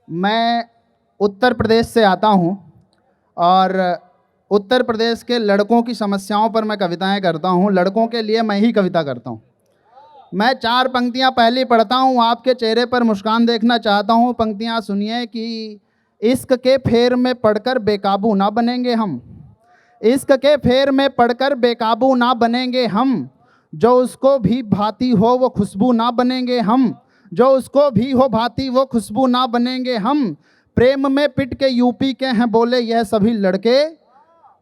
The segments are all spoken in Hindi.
मैं उत्तर प्रदेश से आता हूँ और उत्तर प्रदेश के लड़कों की समस्याओं पर मैं कविताएं करता हूँ। लड़कों के लिए मैं ही कविता करता हूँ। मैं 4 पंक्तियाँ पहली पढ़ता हूँ, आपके चेहरे पर मुस्कान देखना चाहता हूँ। पंक्तियाँ सुनिए कि इश्क के फेर में पढ़कर बेकाबू ना बनेंगे हम, इश्क के फेर में पढ़कर बेकाबू ना बनेंगे हम, जो उसको भी भाती हो वो खुशबू ना बनेंगे हम, जो उसको भी हो भाती वो खुशबू ना बनेंगे हम। प्रेम में पिट के यूपी के हैं बोले यह सभी लड़के,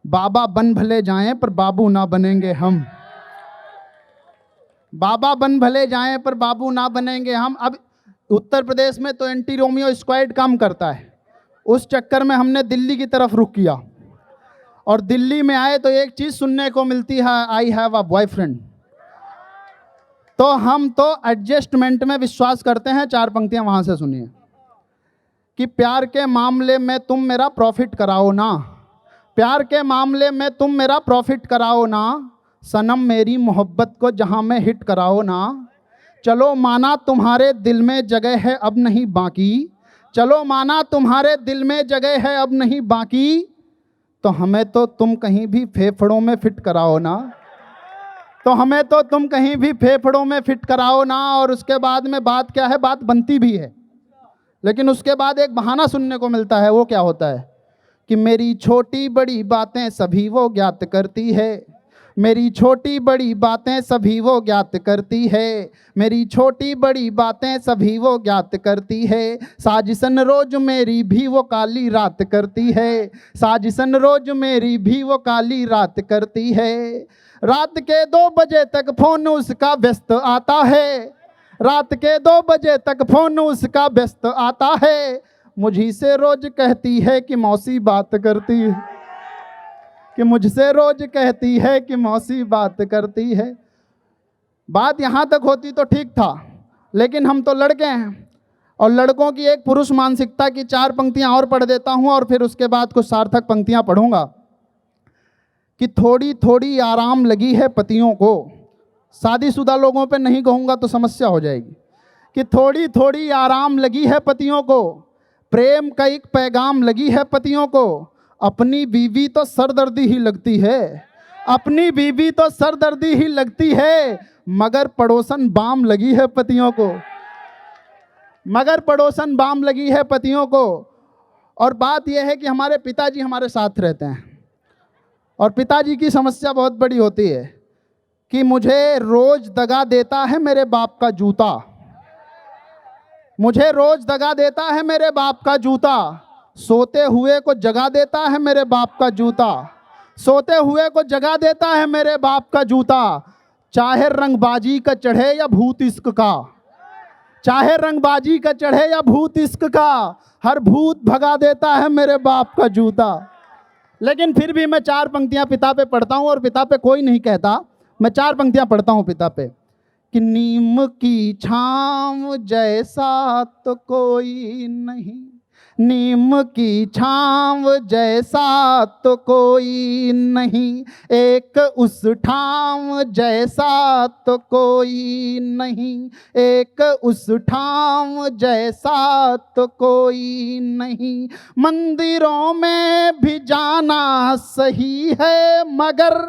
बाबा बन भले जाएं पर बाबू ना बनेंगे हम, बाबा बन भले जाएं पर बाबू ना बनेंगे हम। अब उत्तर प्रदेश में तो एंटी रोमियो स्क्वाड काम करता है, उस चक्कर में हमने दिल्ली की तरफ रुख किया और दिल्ली में आए तो एक चीज़ सुनने को मिलती है, आई हैव अ बॉयफ्रेंड। तो हम तो एडजस्टमेंट में विश्वास करते हैं। 4 पंक्तियां वहां से सुनिए कि प्यार के मामले में तुम मेरा प्रॉफिट कराओ ना, प्यार के मामले में तुम मेरा प्रॉफिट कराओ ना, सनम मेरी मोहब्बत को जहां में हिट कराओ ना। चलो माना तुम्हारे दिल में जगह है अब नहीं बाकी, चलो माना तुम्हारे दिल में जगह है अब नहीं बाकी, तो हमें तो तुम कहीं भी फेफड़ों में फिट कराओ ना, तो हमें तो तुम कहीं भी फेफड़ों में फिट कराओ ना। और उसके बाद में बात क्या है, बात बनती भी है, लेकिन उसके बाद एक बहाना सुनने को मिलता है। वो क्या होता है कि मेरी छोटी बड़ी बातें सभी वो ज्ञात करती है, मेरी छोटी बड़ी बातें सभी वो ज्ञात करती है, मेरी छोटी बड़ी बातें सभी वो ज्ञात करती है, साजिशन रोज मेरी भी वो काली रात करती है, साजिशन रोज मेरी भी वो काली रात करती है। रात के 2 बजे तक फोन उसका व्यस्त आता है, रात के 2 बजे तक फोन उसका व्यस्त आता है, मुझी से रोज कहती है कि मौसी बात करती है, कि मुझसे रोज कहती है कि मौसी बात करती है। बात यहाँ तक होती तो ठीक था, लेकिन हम तो लड़के हैं और लड़कों की एक पुरुष मानसिकता की 4 पंक्तियाँ और पढ़ देता हूँ और फिर उसके बाद कुछ सार्थक पंक्तियाँ पढ़ूंगा कि थोड़ी थोड़ी आराम लगी है पतियों को, शादीशुदा लोगों पे नहीं कहूँगा तो समस्या हो जाएगी, कि थोड़ी थोड़ी आराम लगी है पतियों को, प्रेम का एक पैगाम लगी है पतियों को, अपनी बीवी तो सरदर्दी ही लगती है, अपनी बीवी तो सरदर्दी ही लगती है, मगर पड़ोसन बाम लगी है पतियों को, मगर पड़ोसन बाम लगी है पतियों को। और बात यह है कि हमारे पिताजी हमारे साथ रहते हैं और पिताजी की समस्या बहुत बड़ी होती है कि मुझे रोज दगा देता है मेरे बाप का जूता, मुझे रोज दगा देता है मेरे बाप का जूता, सोते हुए को जगा देता है मेरे बाप का जूता, सोते हुए को जगा देता है मेरे बाप का जूता, चाहे रंगबाजी का चढ़े या भूत इश्क का, चाहे रंगबाजी का चढ़े या भूत इश्क का, हर भूत भगा देता है मेरे बाप का जूता। लेकिन फिर भी मैं 4 पंक्तियां पिता पे पढ़ता हूं और पिता पे कोई नहीं कहता, मैं 4 पंक्तियां पढ़ता हूं पिता पे कि नीम की छांव जैसा तो कोई नहीं, नीम की छांव जैसा तो कोई नहीं, एक उस ठाव जैसा तो कोई नहीं, एक उस ठाव जैसा तो कोई नहीं, मंदिरों में भी जाना सही है मगर,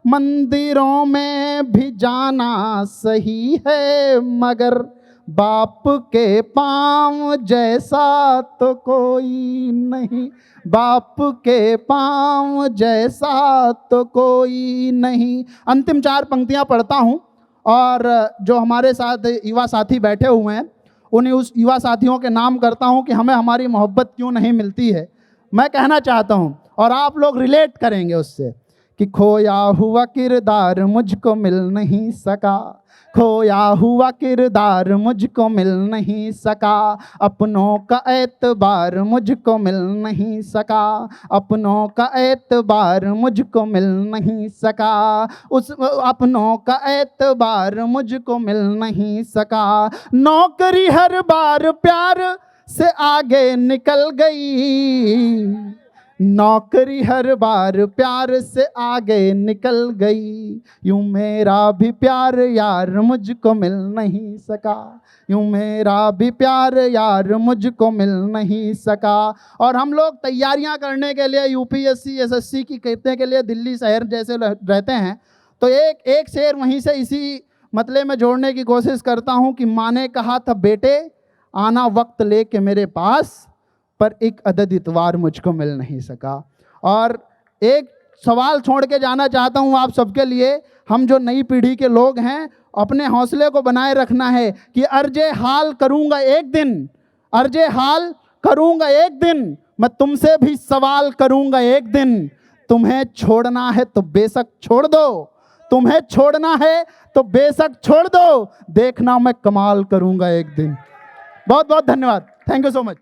मंदिरों में भी जाना सही है मगर, बाप के पाँव जैसा तो कोई नहीं, बाप के पाँव जैसा तो कोई नहीं। अंतिम 4 पंक्तियां पढ़ता हूं और जो हमारे साथ युवा साथी बैठे हुए हैं उन्हीं उस युवा साथियों के नाम करता हूं कि हमें हमारी मोहब्बत क्यों नहीं मिलती है। मैं कहना चाहता हूं और आप लोग रिलेट करेंगे उससे कि खोया हुआ किरदार मुझको मिल नहीं सका, खोया हुआ किरदार मुझको मिल नहीं सका, अपनों का एतबार मुझको मिल नहीं सका, अपनों का एतबार मुझको मिल नहीं सका, उस अपनों का एतबार मुझको मिल नहीं सका, नौकरी हर बार प्यार से आगे निकल गई, नौकरी हर बार प्यार से आगे निकल गई, यूं मेरा भी प्यार यार मुझको मिल नहीं सका, यूं मेरा भी प्यार यार मुझको मिल नहीं सका। और हम लोग तैयारियां करने के लिए यूपीएससी एसएससी की कहते के लिए दिल्ली शहर जैसे रहते हैं, तो एक शेर वहीं से इसी मतले में जोड़ने की कोशिश करता हूं कि माँ ने कहा था बेटे आना वक्त लेके मेरे पास, पर एक अदद इतवार मुझको मिल नहीं सका। और एक सवाल छोड़ के जाना चाहता हूं आप सबके लिए, हम जो नई पीढ़ी के लोग हैं अपने हौसले को बनाए रखना है कि अर्जे हाल करूंगा एक दिन, अर्जे हाल करूंगा एक दिन, मैं तुमसे भी सवाल करूंगा एक दिन। तुम्हें छोड़ना है तो बेशक छोड़ दो, तुम्हें छोड़ना है तो बेशक छोड़ दो, देखना मैं कमाल करूंगा एक दिन। बहुत बहुत धन्यवाद, थैंक यू सो मच।